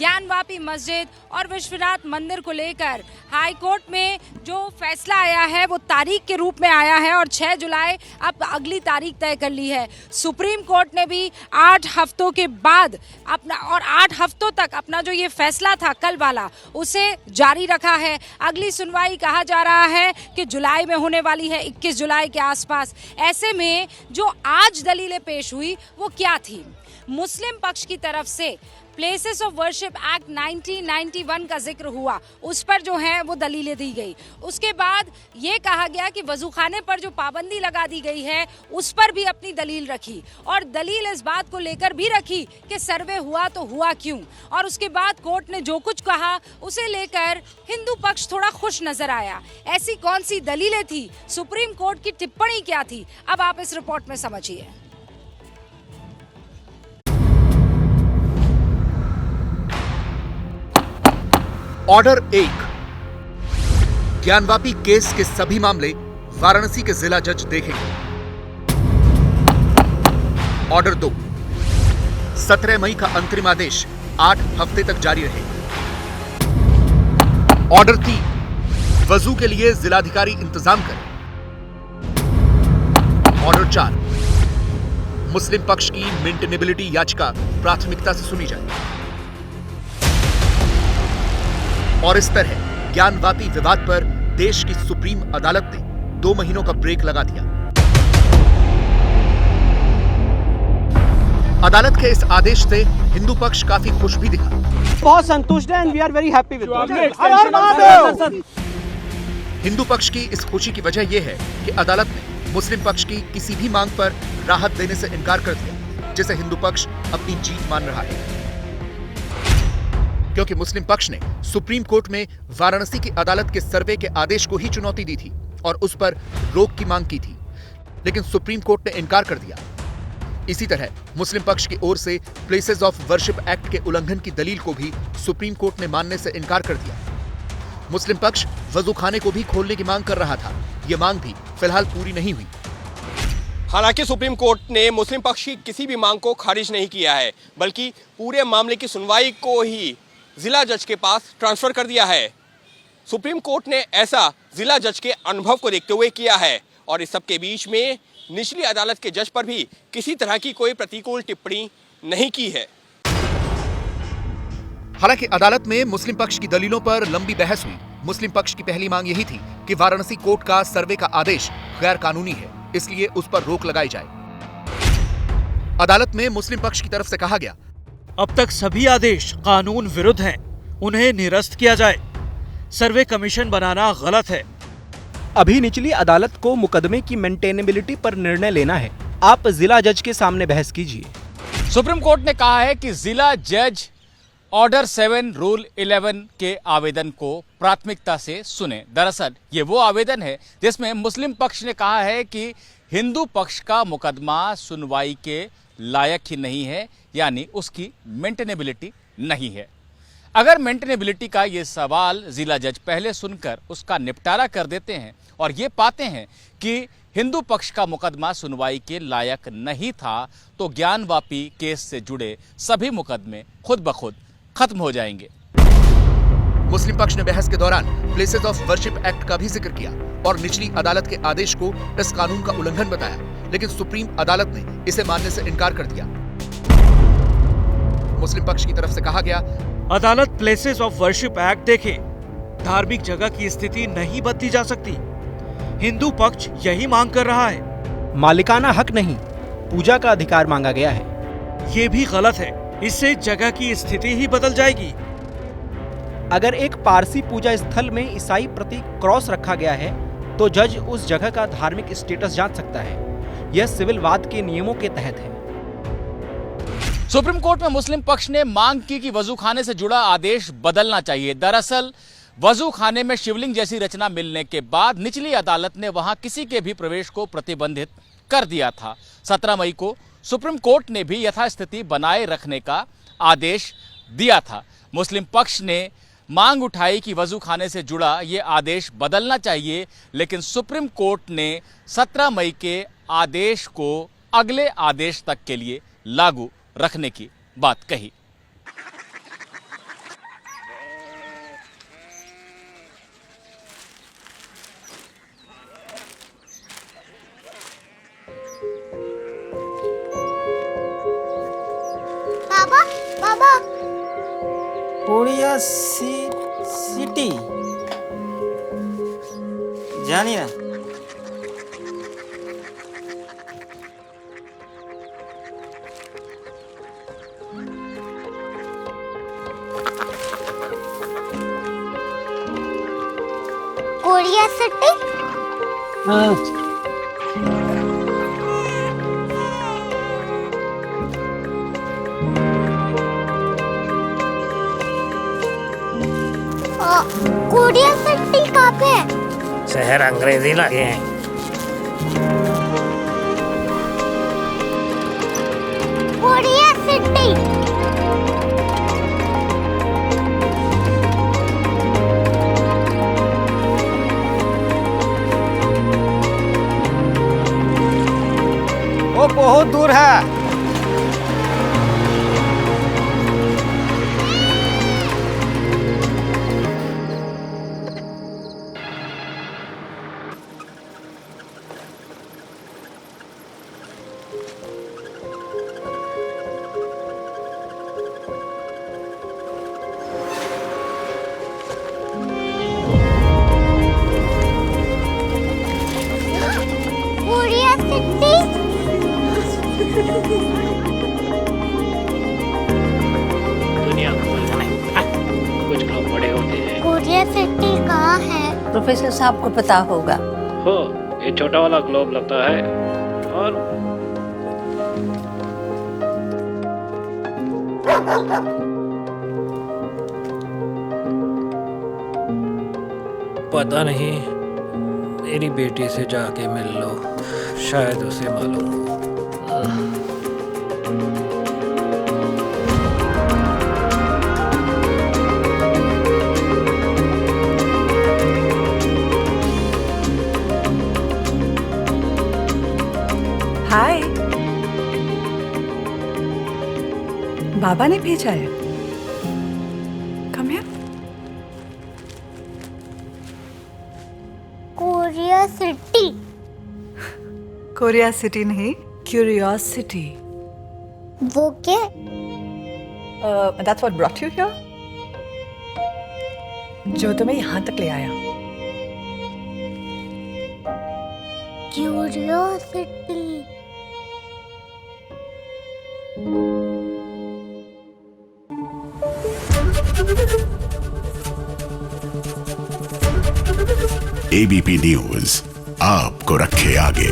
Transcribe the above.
ज्ञानवापी मस्जिद और विश्वनाथ मंदिर को लेकर हाई कोर्ट में जो फैसला आया है वो तारीख के रूप में आया है और 6 जुलाई अब अगली तारीख तय कर ली है। सुप्रीम कोर्ट ने भी 8 हफ्तों के बाद अपना और 8 हफ्तों तक अपना जो ये फैसला था कल वाला उसे जारी रखा है। अगली सुनवाई कहा जा रहा है कि जुलाई में होने वाली है, 21 जुलाई के आसपास। ऐसे में जो आज दलीलें पेश हुई वो क्या थी? मुस्लिम पक्ष की तरफ से प्लेसेस ऑफ वर्शिप एक्ट 1991 का जिक्र हुआ, उस पर जो है वो दलीलें दी गई। उसके बाद ये कहा गया कि वजूखाने पर जो पाबंदी लगा दी गई है उस पर भी अपनी दलील रखी और दलील इस बात को लेकर भी रखी कि सर्वे हुआ तो हुआ क्यों। और उसके बाद कोर्ट ने जो कुछ कहा उसे लेकर हिंदू पक्ष थोड़ा खुश नजर आया। ऐसी कौन सी दलीलें थी, सुप्रीम कोर्ट की टिप्पणी क्या थी, अब आप इस रिपोर्ट में समझिए। ऑर्डर 1, ज्ञानवापी केस के सभी मामले वाराणसी के जिला जज देखेंगे। ऑर्डर 2, 17 मई का अंतरिम आदेश 8 हफ्ते तक जारी रहेगा। ऑर्डर 3, वजू के लिए जिलाधिकारी इंतजाम करें। ऑर्डर 4, मुस्लिम पक्ष की मेंटेनेबिलिटी याचिका प्राथमिकता से सुनी जाए। और इस तरह ज्ञानवापी विवाद पर देश की सुप्रीम अदालत ने 2 महीनों का ब्रेक लगा दिया। अदालत के इस आदेश से हिंदू पक्ष काफी खुश भी दिखा। बहुत संतुष्ट है and we are very happy with it. Hindu पक्ष की इस खुशी की वजह यह है कि अदालत ने मुस्लिम पक्ष की किसी भी मांग पर राहत देने से इनकार कर दिया, जिसे हिंदू पक्ष अपनी जीत मान रहा है। क्योंकि मुस्लिम पक्ष ने सुप्रीम कोर्ट में वाराणसी की अदालत के सर्वे के आदेश को ही चुनौती दी थी और उस पर रोक की मांग की थी, लेकिन सुप्रीम कोर्ट ने इनकार कर दिया। इसी तरह मुस्लिम पक्ष की ओर से प्लेसेस ऑफ वर्शिप एक्ट के उल्लंघन की दलील को भी सुप्रीम कोर्ट ने मानने से इनकार कर दिया। मुस्लिम पक्ष वजूखाने को भी खोलने की मांग कर रहा था। यह मांग भी फिलहाल पूरी नहीं हुई। हालांकि सुप्रीम कोर्ट ने मुस्लिम पक्ष की किसी भी मांग को खारिज नहीं किया है, बल्कि पूरे मामले की सुनवाई को ही जिला जज के पास ट्रांसफर कर दिया है। सुप्रीम कोर्ट ने ऐसा जिला जज के अनुभव को देखते हुए किया है और इस सब के बीच में निचली अदालत के जज पर भी किसी तरह की कोई प्रतिकूल टिप्पणी नहीं की है। हालांकि अदालत में मुस्लिम पक्ष की दलीलों पर लंबी बहस हुई। मुस्लिम पक्ष की पहली मांग यही थी कि वाराणसी कोर्ट का सर्वे का आदेश गैर कानूनी है, इसलिए उस पर रोक लगाई जाए। अदालत में मुस्लिम पक्ष की तरफ से कहा गया, अब तक सभी आदेश कानून विरुद्ध हैं, उन्हें निरस्त किया जाए। सर्वे कमीशन बनाना गलत है। अभी निचली अदालत को मुकदमे की मेंटेनेबिलिटी पर निर्णय लेना है। आप जिला जज के सामने बहस कीजिए। सुप्रीम कोर्ट ने कहा है कि जिला जज ऑर्डर 7 रूल 11 के आवेदन को प्राथमिकता से सुने। दरअसल ये वो आवेदन है जिसमें मुस्लिम पक्ष ने कहा है कि हिंदू पक्ष का मुकदमा सुनवाई के लायक ही नहीं है, यानी उसकी मेंटेनेबिलिटी नहीं है। अगर मेंटेनेबिलिटी का ये सवाल जिला जज पहले सुनकर उसका निपटारा कर देते हैं और ये पाते हैं कि हिंदू पक्ष का मुकदमा सुनवाई के लायक नहीं था, तो ज्ञानवापी केस से जुड़े सभी मुकदमे खुद ब खुद खत्म हो जाएंगे। मुस्लिम पक्ष ने बहस के दौरान प्लेसेस ऑफ वर्शिप एक्ट का भी जिक्र किया और निचली अदालत के आदेश को इस कानून का उल्लंघन बताया, लेकिन सुप्रीम अदालत ने इसे मानने से इनकार कर दिया। मुस्लिम पक्ष की तरफ से कहा गया, अदालत प्लेसेस ऑफ वर्शिप एक्ट देखे, धार्मिक जगह की स्थिति नहीं बदली जा सकती। हिंदू पक्ष यही मांग कर रहा है। मालिकाना हक नहीं, पूजा का अधिकार मांगा गया है। ये भी गलत है, इससे जगह की स्थिति ही बदल जाएगी। अगर एक पारसी पूजा स्थल में ईसाई प्रतीक क्रॉस रखा गया है तो जज उस जगह का धार्मिक स्टेटस जांच सकता है। यह सिविल वाद के नियमों के तहत है। सुप्रीम कोर्ट में मुस्लिम पक्ष ने मांग की कि वजूखाने से जुड़ा आदेश बदलना चाहिए। दरअसल वजूखाने में शिवलिंग जैसी रचना मिलने के बाद निचली अदालत ने वहां किसी के भी प्रवेश को प्रतिबंधित कर दिया था। 17 मई को सुप्रीम कोर्ट ने भी यथास्थिति बनाए रखने का आदेश दिया था। मुस्लिम पक्ष ने मांग उठाई कि वजूखाने से जुड़ा ये आदेश बदलना चाहिए, लेकिन सुप्रीम कोर्ट ने 17 मई के आदेश को अगले आदेश तक के लिए लागू रखने की बात कही। कोरिया सिटी जानी ना। Korea city. हाँ। कोरिया सिटी कहाँ पे है? शहर अंग्रेजी लगे हैं। Korea city. वो बहुत दूर है। Korea city. दुनिया को नहीं, कुछ लोग बड़े होते हैं। कोरिया सिटी कहाँ है? प्रोफेसर साहब को पता होगा। हो, ये छोटा वाला ग्लोब लगता है और पता नहीं, मेरी बेटी से जाके मिल लो, शायद उसे मालूम हो। हाय, बाबा ने भेजा है। Come here. Korea city. Korea city नहीं, क्यूरियोसिटी। वो क्या? That's what brought you here? जो तुम्हें यहाँ तक ले आया। क्यूरियोसिटी। एबीपी न्यूज आपको रखे आगे।